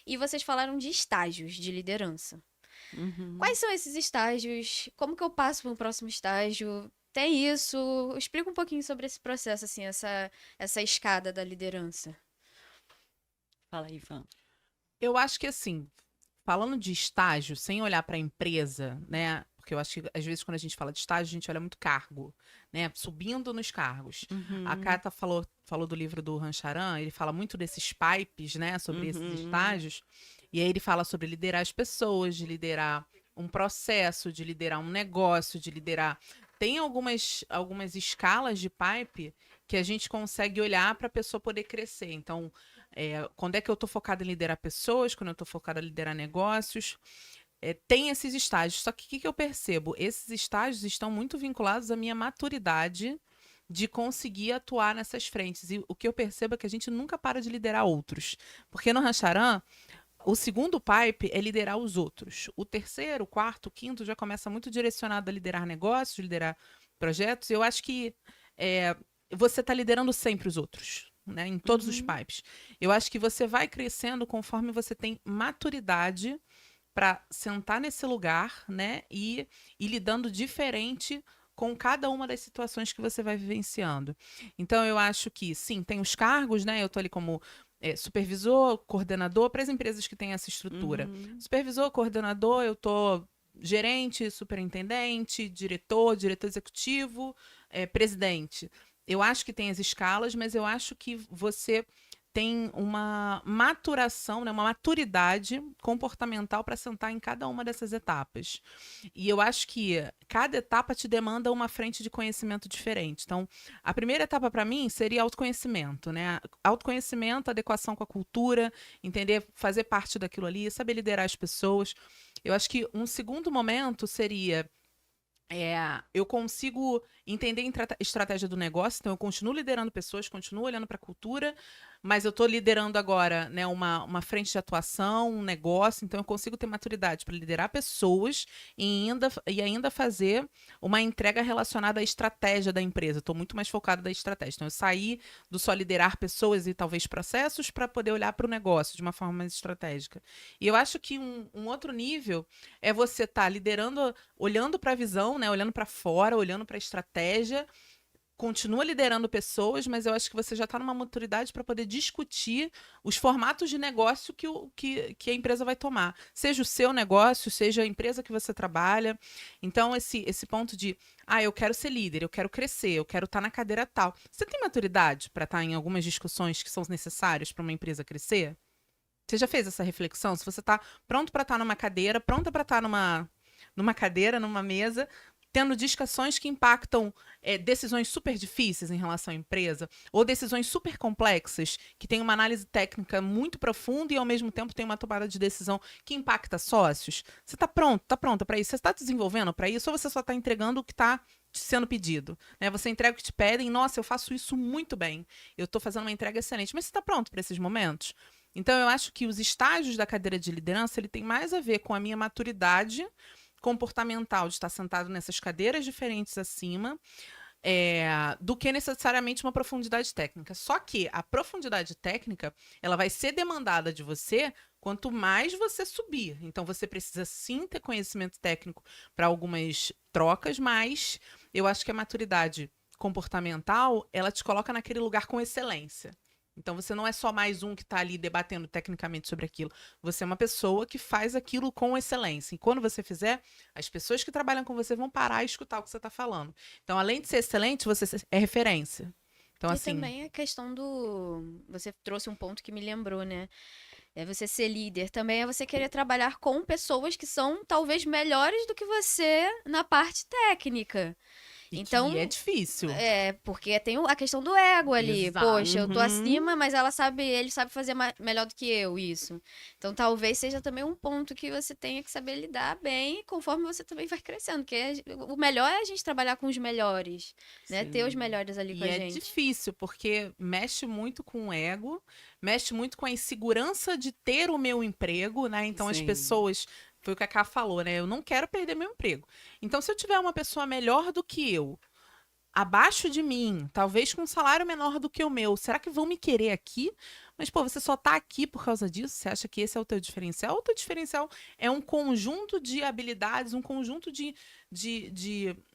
E vocês falaram de estágios de liderança. Uhum. Quais são esses estágios? Como que eu passo para um próximo estágio? Tem isso? Explica um pouquinho sobre esse processo, assim, essa escada da liderança. Fala aí, Ivan. Eu acho que assim, falando de estágio, sem olhar para a empresa, né? Porque eu acho que às vezes quando a gente fala de estágio, a gente olha muito cargo, né? Subindo nos cargos. A Uhum. Kata falou do livro do Rancharan, ele fala muito desses pipes, né? Sobre esses Uhum. estágios. E aí ele fala sobre liderar as pessoas, de liderar um processo, de liderar um negócio, de liderar. Tem algumas escalas de pipe que a gente consegue olhar para a pessoa poder crescer. Então, quando é que eu estou focada em liderar pessoas, quando eu estou focada em liderar negócios, tem esses estágios. Só que o que eu percebo? Esses estágios estão muito vinculados à minha maturidade de conseguir atuar nessas frentes. E o que eu percebo é que a gente nunca para de liderar outros. Porque no Rancharan, o segundo pipe é liderar os outros. O terceiro, o quarto, o quinto já começa muito direcionado a liderar negócios, liderar projetos. E eu acho que é, você está liderando sempre os outros. Né, em todos os Uhum. pipes. Eu acho que você vai crescendo conforme você tem maturidade para sentar nesse lugar, né, e lidando diferente com cada uma das situações que você vai vivenciando. Então, eu acho que, sim, tem os cargos, né, eu estou ali como supervisor, coordenador, para as empresas que têm essa estrutura. Uhum. Supervisor, coordenador, eu estou gerente, superintendente, diretor executivo, presidente. Eu acho que tem as escalas, mas eu acho que você tem uma maturação, né, uma maturidade comportamental para sentar em cada uma dessas etapas. E eu acho que cada etapa te demanda uma frente de conhecimento diferente. Então, a primeira etapa para mim seria autoconhecimento, né? Autoconhecimento, adequação com a cultura, entender, fazer parte daquilo ali, saber liderar as pessoas. Eu acho que um segundo momento seria eu consigo entender a estratégia do negócio, então eu continuo liderando pessoas, continuo olhando para a cultura, mas eu estou liderando agora, né, uma frente de atuação, um negócio, então eu consigo ter maturidade para liderar pessoas e ainda fazer uma entrega relacionada à estratégia da empresa. Estou muito mais focada da estratégia. Então eu saí do só liderar pessoas e talvez processos para poder olhar para o negócio de uma forma mais estratégica. E eu acho que um outro nível é você estar liderando olhando para a visão, né? Olhando para fora, olhando para a estratégia, continua liderando pessoas, mas eu acho que você já está numa maturidade para poder discutir os formatos de negócio que a empresa vai tomar. Seja o seu negócio, seja a empresa que você trabalha. Então, esse ponto de, eu quero ser líder, eu quero crescer, eu quero estar na cadeira tal. Você tem maturidade para estar em algumas discussões que são necessárias para uma empresa crescer? Você já fez essa reflexão? Se você está pronto para estar numa cadeira, pronta para estar numa cadeira, numa mesa, tendo discussões que impactam decisões super difíceis em relação à empresa, ou decisões super complexas, que tem uma análise técnica muito profunda e, ao mesmo tempo, tem uma tomada de decisão que impacta sócios. Você está pronto, está pronta para isso? Você está desenvolvendo para isso ou você só está entregando o que está sendo pedido? Né? Você entrega o que te pedem, nossa, eu faço isso muito bem, eu estou fazendo uma entrega excelente, mas você está pronto para esses momentos? Então, eu acho que os estágios da cadeira de liderança ele tem mais a ver com a minha maturidade comportamental de estar sentado nessas cadeiras diferentes acima, do que necessariamente uma profundidade técnica. Só que a profundidade técnica ela vai ser demandada de você quanto mais você subir. Então você precisa sim ter conhecimento técnico para algumas trocas, mas eu acho que a maturidade comportamental ela te coloca naquele lugar com excelência. Então você não é só mais um que está ali debatendo tecnicamente sobre aquilo. Você é uma pessoa que faz aquilo com excelência. E quando você fizer, as pessoas que trabalham com você vão parar e escutar o que você está falando. Então, além de ser excelente, você é referência. Então, E assim, também a questão do. Você trouxe um ponto que me lembrou, né? É você ser líder. Também é você querer trabalhar com pessoas que são talvez melhores do que você na parte técnica. e que é Então, difícil. porque tem a questão do ego ali. Exato. Poxa, eu tô Uhum. acima, mas ele sabe fazer melhor do que eu isso. Então, talvez seja também um ponto que você tenha que saber lidar bem conforme você também vai crescendo. Porque o melhor é a gente trabalhar com os melhores, né? Ter os Sim. melhores ali com E a é gente. difícil, porque mexe muito com o ego, mexe muito com a insegurança de ter o meu emprego, né? Então as Sim. pessoas, foi o que a Ká falou, né? Eu não quero perder meu emprego. Então, se eu tiver uma pessoa melhor do que eu, abaixo de mim, talvez com um salário menor do que o meu, será que vão me querer aqui? Mas, pô, você só tá aqui por causa disso? Você acha que esse é o teu diferencial? O teu diferencial é um conjunto de habilidades, um conjunto de, de,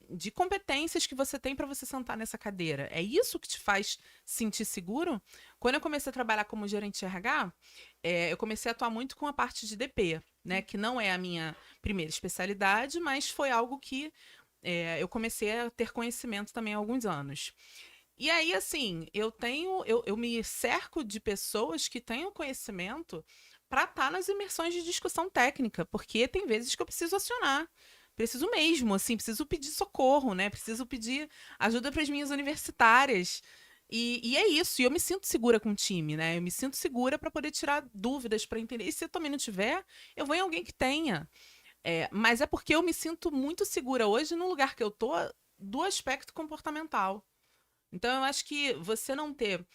de competências que você tem para você sentar nessa cadeira. É isso que te faz sentir seguro? Quando eu comecei a trabalhar como gerente de RH, eu comecei a atuar muito com a parte de DP, né? Que não é a minha primeira especialidade, mas foi algo que eu comecei a ter conhecimento também há alguns anos. E aí, assim, eu me cerco de pessoas que tenham conhecimento para estar nas imersões de discussão técnica, porque tem vezes que eu preciso acionar. Preciso mesmo, assim, preciso pedir socorro, né? Preciso pedir ajuda para as minhas universitárias. E é isso, e eu me sinto segura com o time, né? Eu me sinto segura para poder tirar dúvidas, para entender. E se eu também não tiver, eu vou em alguém que tenha. Mas é porque eu me sinto muito segura hoje no lugar que eu tô do aspecto comportamental. Então, eu acho que você não ter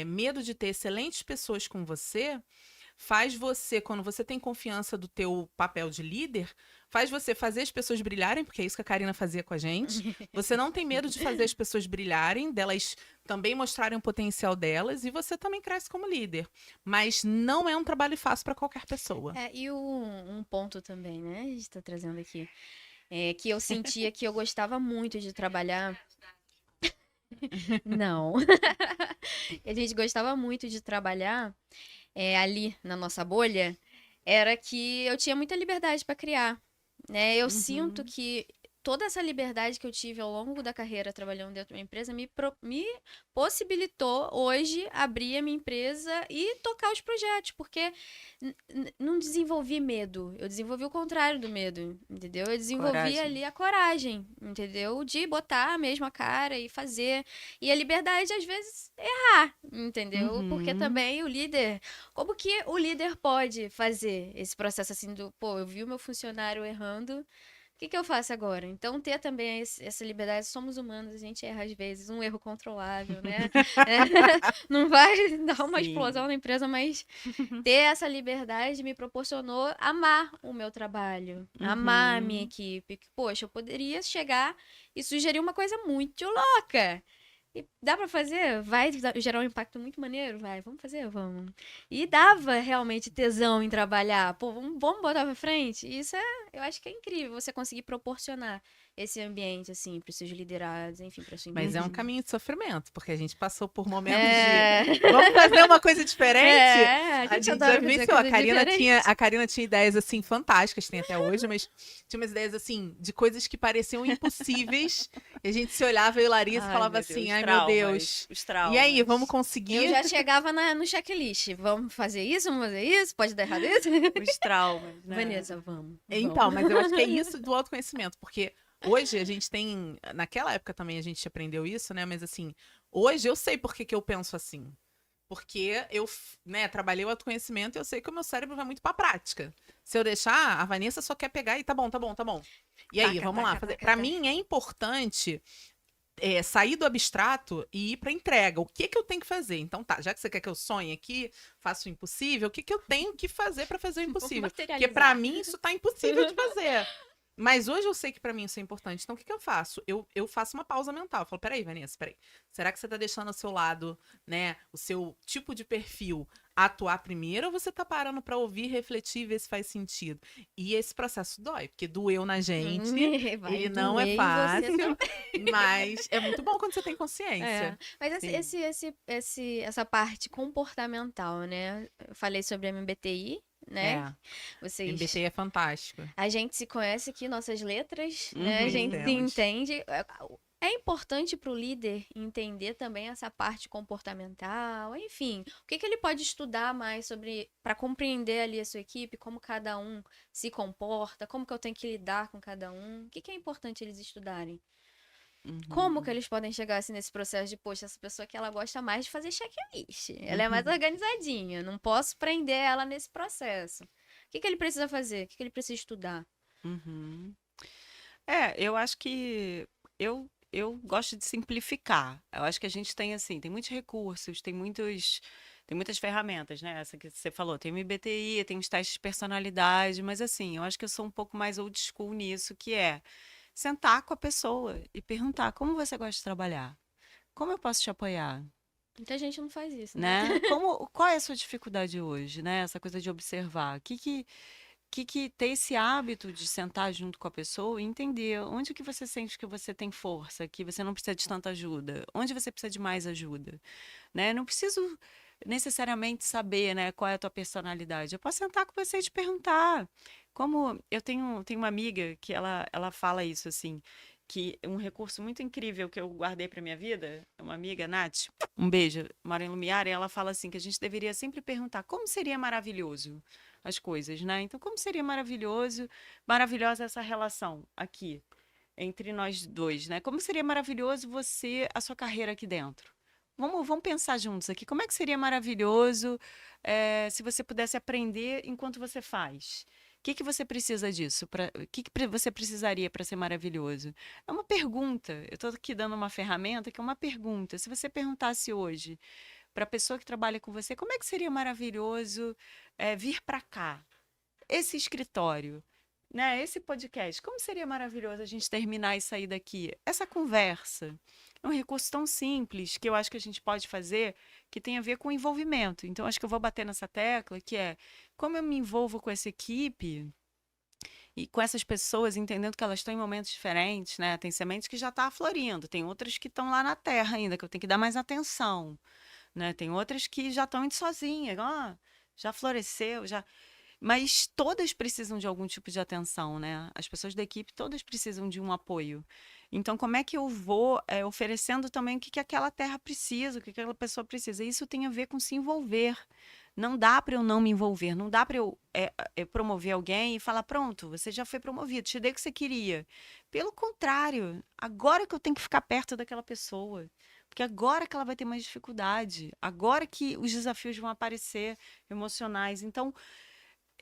medo de ter excelentes pessoas com você faz você, quando você tem confiança do teu papel de líder, faz você fazer as pessoas brilharem, porque é isso que a Karina fazia com a gente. Você não tem medo de fazer as pessoas brilharem, delas também mostrarem o potencial delas, e você também cresce como líder. Mas não é um trabalho fácil para qualquer pessoa. E um ponto também, né? A gente tá trazendo aqui. Que eu sentia que eu gostava muito de trabalhar. Não. A gente gostava muito de trabalhar ali na nossa bolha. Era que eu tinha muita liberdade para criar, né? Eu sinto Uhum. que toda essa liberdade que eu tive ao longo da carreira trabalhando dentro de uma empresa me possibilitou hoje abrir a minha empresa e tocar os projetos, porque não desenvolvi medo, eu desenvolvi o contrário do medo, entendeu? Eu desenvolvi Coragem. ali a coragem, entendeu? De botar a mesma cara e fazer. E a liberdade, às vezes, errar, entendeu? Porque Uhum. também o líder. Como que o líder pode fazer esse processo assim do, pô, eu vi o meu funcionário errando, o que que eu faço agora? Então, ter também essa liberdade, somos humanos, a gente erra às vezes, um erro controlável, né? Não vai dar uma Sim. explosão na empresa, mas ter essa liberdade me proporcionou amar o meu trabalho, amar a minha Uhum. equipe. Que, poxa, eu poderia chegar e sugerir uma coisa muito louca. E dá pra fazer? Vai gerar um impacto muito maneiro? Vai, vamos fazer? Vamos. E dava realmente tesão em trabalhar. Pô, vamos botar pra frente? E isso eu acho que é incrível você conseguir proporcionar esse ambiente, assim, pros seus liderados, enfim, pra sua Mas é um empresa. Uhum. caminho de sofrimento, porque a gente passou por momentos de É. vamos fazer uma coisa diferente? A A gente gente já adora fazer viu, a coisa Karina tinha, diferente. a Karina tinha ideias assim fantásticas, tem até hoje, mas tinha umas ideias assim de coisas que pareciam impossíveis, e a gente se olhava, eu e Larissa, e Ai, falava meu assim: Deus, "Ai, meu traumas. Deus. Os E aí, vamos traumas. Eu conseguir?" já chegava no checklist. Vamos fazer isso? Vamos fazer isso? Pode dar errado isso? Os traumas, né? Vanessa, vamos. Então, Vamos. mas eu acho que é isso do autoconhecimento, porque hoje a gente tem, naquela época também a gente aprendeu isso, né? Mas assim, hoje eu sei por que que eu penso assim. Porque eu, né, trabalhei o autoconhecimento e eu sei que o meu cérebro vai muito pra prática. Se eu deixar, a Vanessa só quer pegar e tá bom, tá bom, tá bom. E aí, Taca, vamos lá taca, fazer. taca, Para taca. mim é importante sair do abstrato e ir pra entrega. O que que eu tenho que fazer? Então tá, já que você quer que eu sonhe aqui, faça o impossível, o que que eu tenho que fazer pra fazer o Vamos impossível? Porque pra materializar. mim isso tá impossível de fazer. Mas hoje eu sei que pra mim isso é importante. Então o que que eu faço? Eu faço uma pausa mental. Eu falo, peraí, Vanessa, peraí. Será que você tá deixando ao seu lado, né, o seu tipo de perfil atuar primeiro ou você tá parando pra ouvir, refletir e ver se faz sentido? E esse processo dói, porque doeu na gente, Vai ele não é doer em você fácil, também. mas é muito bom quando você tem consciência. Mas Sim. essa parte comportamental, né? Eu falei sobre a MBTI, né? É, Vocês. MBTI é fantástico. A gente se conhece aqui, nossas letras, né? A gente se Uhum. Conhecemos. entende. É importante para o líder entender também essa parte comportamental, enfim, o que que ele pode estudar mais sobre para compreender ali a sua equipe, como cada um se comporta, como que eu tenho que lidar com cada um, o que que é importante eles estudarem. Como que Uhum. eles podem chegar assim nesse processo de, poxa, essa pessoa que ela gosta mais de fazer checklist, ela é mais Uhum. organizadinha, não posso prender ela nesse processo. O que que ele precisa fazer? O que que ele precisa estudar? Uhum. Eu acho que eu gosto de simplificar. Eu acho que a gente tem assim, tem muitos recursos, tem muitas ferramentas, né? Essa que você falou, tem o MBTI, tem os testes de personalidade, mas assim, eu acho que eu sou um pouco mais old school nisso, que é sentar com a pessoa e perguntar como você gosta de trabalhar? Como eu posso te apoiar? Muita gente não faz isso, né? Né? Qual é a sua dificuldade hoje, né? Essa coisa de observar. Que ter esse hábito de sentar junto com a pessoa e entender onde que você sente que você tem força, que você não precisa de tanta ajuda, onde você precisa de mais ajuda, né? Não preciso necessariamente saber, né, qual é a tua personalidade. Eu posso sentar com você e te perguntar. Como eu tenho uma amiga que ela fala isso assim, que um recurso muito incrível que eu guardei para minha vida, é uma amiga, Nath, um beijo, mora em Lumiar, e ela fala assim que a gente deveria sempre perguntar como seria maravilhoso as coisas, né? Então, como seria maravilhosa essa relação aqui entre nós dois, né? Como seria maravilhoso a sua carreira aqui dentro? Vamos pensar juntos aqui. Como é que seria maravilhoso se você pudesse aprender enquanto você faz? O que você precisa disso? O que você precisaria para ser maravilhoso? É uma pergunta. Eu estou aqui dando uma ferramenta que é uma pergunta. Se você perguntasse hoje para a pessoa que trabalha com você, como é que seria maravilhoso vir para cá? Esse escritório, né? Esse podcast, como seria maravilhoso a gente terminar e sair daqui? Essa conversa é um recurso tão simples que eu acho que a gente pode fazer que tem a ver com envolvimento. Então, acho que eu vou bater nessa tecla, que é como eu me envolvo com essa equipe e com essas pessoas, entendendo que elas estão em momentos diferentes, né? Tem sementes que já estão florindo, tem outras que estão lá na terra ainda, que eu tenho que dar mais atenção, né? Tem outras que já estão indo sozinhas, já floresceu, já. Mas todas precisam de algum tipo de atenção, né? As pessoas da equipe todas precisam de um apoio. Então, como é que eu vou oferecendo também o que aquela terra precisa, o que aquela pessoa precisa? Isso tem a ver com se envolver. Não dá para eu não me envolver, não dá para eu promover alguém e falar, pronto, você já foi promovido, te dei o que você queria. Pelo contrário, agora que eu tenho que ficar perto daquela pessoa. Porque agora que ela vai ter mais dificuldade, agora que os desafios vão aparecer emocionais. Então,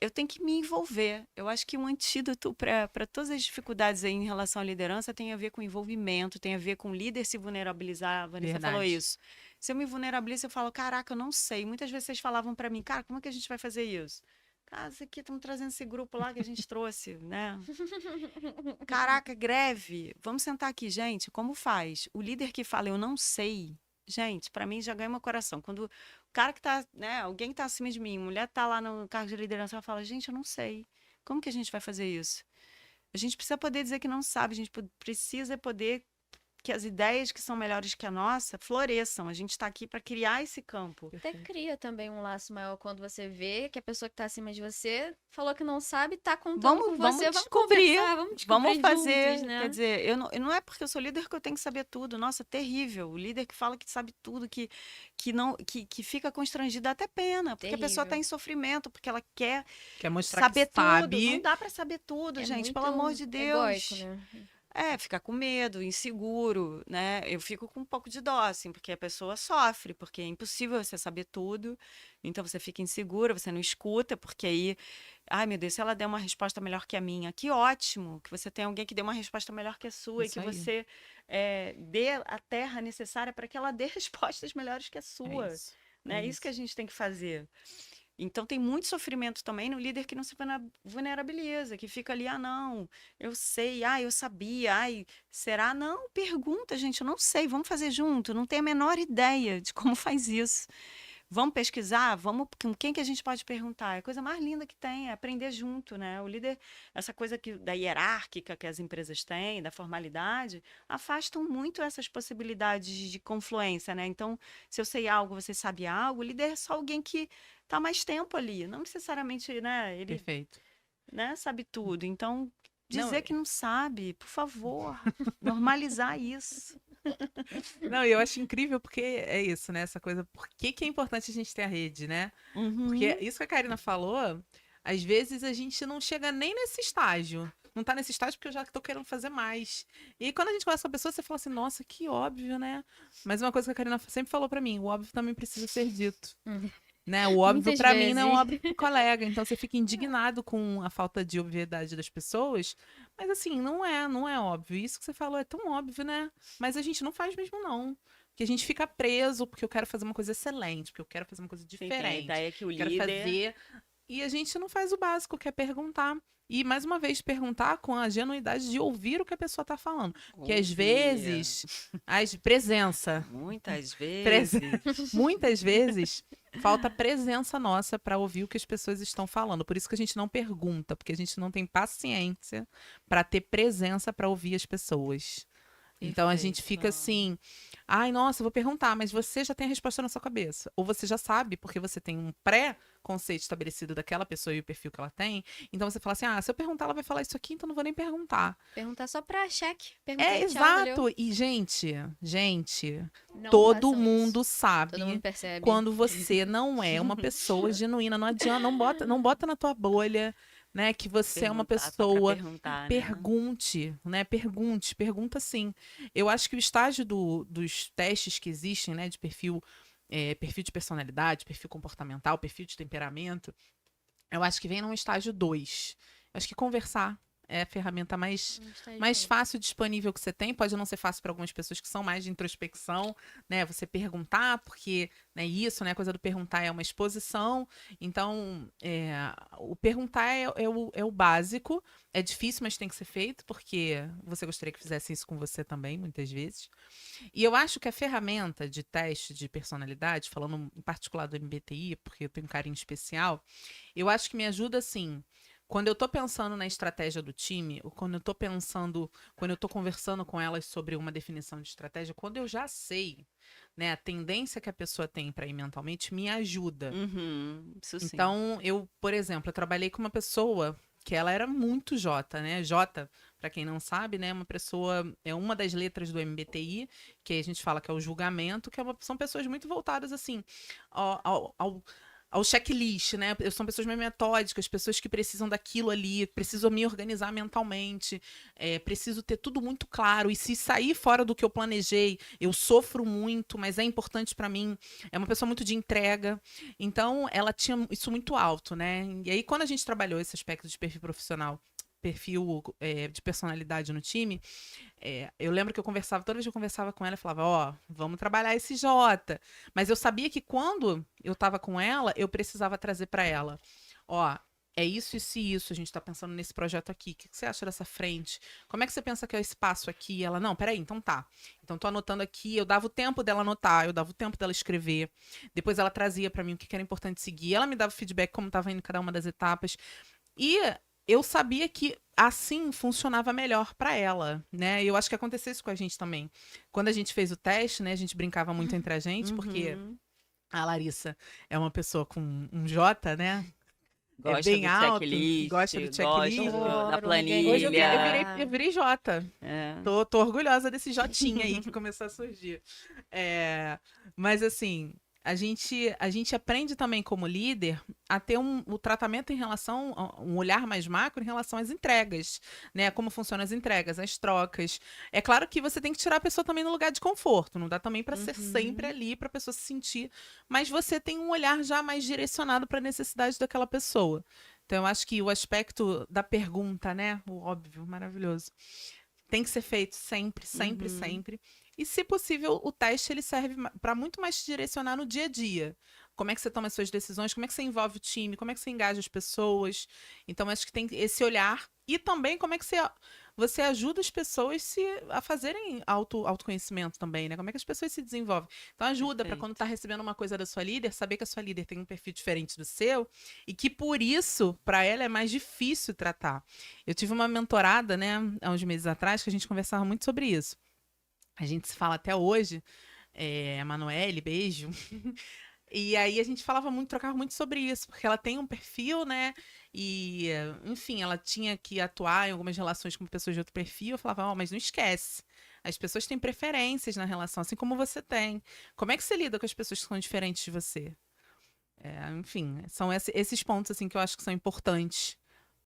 eu tenho que me envolver. Eu acho que um antídoto para todas as dificuldades aí em relação à liderança tem a ver com envolvimento, tem a ver com o líder se vulnerabilizar. A Vanessa falou Verdade. isso. Se eu me vulnerabilizo, eu falo, caraca, eu não sei. Muitas vezes vocês falavam para mim, cara, como é que a gente vai fazer isso? Cara, isso aqui, estamos trazendo esse grupo lá que a gente trouxe, né? Caraca, greve. Vamos sentar aqui, gente. Como faz? O líder que fala, eu não sei. Gente, para mim já ganha meu coração. Quando o cara que tá, né, alguém que tá acima de mim, mulher tá lá no cargo de liderança, ela fala, gente, eu não sei. Como que a gente vai fazer isso? A gente precisa poder dizer que não sabe, a gente precisa poder que as ideias que são melhores que a nossa floresçam. A gente está aqui para criar esse campo. Até cria também um laço maior quando você vê que a pessoa que tá acima de você falou que não sabe, tá contando com você. Vamos Descobrir, conversar, vamos descobrir vamos fazer. juntos, né? Quer dizer, não é porque eu sou líder que eu tenho que saber tudo. Nossa, terrível. O líder que fala que sabe tudo, que fica constrangido, dá até pena, porque a pessoa está Terrível. em sofrimento, porque ela quer Quer mostrar saber que tudo. sabe. Não dá para saber tudo, É gente, muito pelo amor de egóico, Deus. né? Ficar com medo, inseguro, né? Eu fico com um pouco de dó, assim, porque a pessoa sofre, porque é impossível você saber tudo. Então você fica insegura, você não escuta, porque aí, ai meu Deus, se ela der uma resposta melhor que a minha, que ótimo que você tem alguém que dê uma resposta melhor que a sua Isso e que aí. você dê a terra necessária para que ela dê respostas melhores que a É sua, isso. né? É Isso que a gente tem que fazer. Então tem muito sofrimento também no líder que não se vulnerabiliza, que fica ali, ah, não, eu sei, ah, eu sabia, ai, será? Não, pergunta, gente, eu não sei, vamos fazer junto, não tenho a menor ideia de como faz isso. Vamos pesquisar, vamos, com quem que a gente pode perguntar? É a coisa mais linda que tem, é aprender junto, né? O líder, essa coisa da hierárquica que as empresas têm, da formalidade, afastam muito essas possibilidades de confluência, né? Então, se eu sei algo, você sabe algo, o líder é só alguém que está mais tempo ali, não necessariamente, né? Ele, Perfeito. né, sabe tudo. Então, Não, dizer que não sabe, por favor, normalizar isso. não, eu acho incrível porque é isso, né? Essa coisa, por que que é importante a gente ter a rede, né? Porque Uhum. isso que a Karina falou, às vezes a gente não chega nem nesse estágio. Não tá nesse estágio porque eu já tô querendo fazer mais. E aí, quando a gente conhece uma pessoa, você fala assim, nossa, que óbvio, né? Mas uma coisa que a Karina sempre falou pra mim, o óbvio também precisa ser dito. Né? O óbvio Muitas pra mim não é o vezes. óbvio pro colega. Então você fica indignado com a falta de obviedade das pessoas. Mas assim, não é óbvio. Isso que você falou é tão óbvio, né? Mas a gente não faz mesmo, não. Porque a gente fica preso porque eu quero fazer uma coisa excelente, porque eu quero fazer uma coisa Sim, tem a diferente. ideia que o Quero líder fazer e a gente não faz o básico, que é perguntar. E, mais uma vez, perguntar com a genuidade de ouvir o que a pessoa está falando. Porque, às Ouvir. vezes, presença. Muitas Presen- vezes. Muitas vezes, falta presença nossa para ouvir o que as pessoas estão falando. Por isso que a gente não pergunta, porque a gente não tem paciência para ter presença para ouvir as pessoas. Então a gente fica Perfeito. assim, ai, nossa, eu vou perguntar, mas você já tem a resposta na sua cabeça. Ou você já sabe, porque você tem um pré-conceito estabelecido daquela pessoa e o perfil que ela tem. Então você fala assim, se eu perguntar, ela vai falar isso aqui, então não vou nem perguntar. Perguntar só pra cheque. É Perguntei, tchau, valeu. exato. E, gente, Não todo façam mundo isso. sabe Todo mundo percebe. quando você não é uma pessoa genuína. Não adianta, não bota na tua bolha, né, que você é uma Perguntar só pra pessoa. perguntar, né? Pergunte, né? Pergunta sim. Eu acho que o estágio dos testes que existem, né, de perfil, perfil de personalidade, perfil comportamental, perfil de temperamento, eu acho que vem num estágio 2. Eu acho que conversar é a ferramenta mais fácil disponível que você tem. Pode não ser fácil para algumas pessoas que são mais de introspecção, né? Você perguntar, porque né, isso, né? A coisa do perguntar é uma exposição. Então, o perguntar é o básico. É difícil, mas tem que ser feito, porque você gostaria que fizesse isso com você também, muitas vezes. E eu acho que a ferramenta de teste de personalidade, falando em particular do MBTI, porque eu tenho um carinho especial, eu acho que me ajuda, assim, quando eu tô pensando na estratégia do time, ou quando eu tô conversando com elas sobre uma definição de estratégia, quando eu já sei, né, a tendência que a pessoa tem para ir mentalmente, me ajuda. Isso sim. Então, por exemplo, eu trabalhei com uma pessoa que ela era muito J, né? J, para quem não sabe, né, é uma das letras do MBTI, que a gente fala que é o julgamento, são pessoas muito voltadas assim ao checklist, né? São pessoas mais metódicas, pessoas que precisam daquilo ali, preciso me organizar mentalmente, preciso ter tudo muito claro. E se sair fora do que eu planejei, eu sofro muito, mas é importante para mim. É uma pessoa muito de entrega. Então, ela tinha isso muito alto, né? E aí, quando a gente trabalhou esse aspecto de perfil profissional, perfil de personalidade no time, eu lembro que toda vez que eu conversava com ela, eu falava, vamos trabalhar esse J. Mas eu sabia que quando eu tava com ela, eu precisava trazer para ela, é isso, isso e isso, a gente tá pensando nesse projeto aqui, o que você acha dessa frente? Como é que você pensa que é esse passo aqui? Ela, não, peraí, então tá. Então tô anotando aqui, eu dava o tempo dela anotar, eu dava o tempo dela escrever, depois ela trazia para mim o que era importante seguir, ela me dava feedback como tava indo cada uma das etapas, e eu sabia que assim funcionava melhor para ela, né? E eu acho que aconteceu isso com a gente também. Quando a gente fez o teste, né, a gente brincava muito entre a gente, porque a Larissa é uma pessoa com um J, né? Gosta bem do alto, checklist, gosta do checklist. gosta da Hoje eu planilha. virei J. É. Tô orgulhosa desse Jotinha aí que começou a surgir. Mas assim, a gente aprende também como líder a ter o tratamento em relação, um olhar mais macro em relação às entregas, né? Como funcionam as entregas, as trocas. É claro que você tem que tirar a pessoa também no lugar de conforto, não dá também para ser sempre ali para a pessoa se sentir, mas você tem um olhar já mais direcionado para a necessidade daquela pessoa. Então eu acho que o aspecto da pergunta, né? O óbvio, maravilhoso. Tem que ser feito sempre, sempre, sempre. E, se possível, o teste ele serve para muito mais te direcionar no dia a dia. Como é que você toma as suas decisões, como é que você envolve o time, como é que você engaja as pessoas. Então, acho que tem esse olhar. E também como é que você ajuda as pessoas a fazerem autoconhecimento também, né? Como é que as pessoas se desenvolvem. Então, ajuda para quando tá recebendo uma coisa da sua líder, saber que a sua líder tem um perfil diferente do seu e que, por isso, para ela é mais difícil tratar. Eu tive uma mentorada, né, há uns meses atrás, que a gente conversava muito sobre isso. A gente se fala até hoje, a Manoele, beijo. E aí a gente trocava muito sobre isso, porque ela tem um perfil, né? E, enfim, ela tinha que atuar em algumas relações com pessoas de outro perfil. Eu falava, mas não esquece. As pessoas têm preferências na relação, assim como você tem. Como é que você lida com as pessoas que são diferentes de você? Enfim, são esses pontos assim que eu acho que são importantes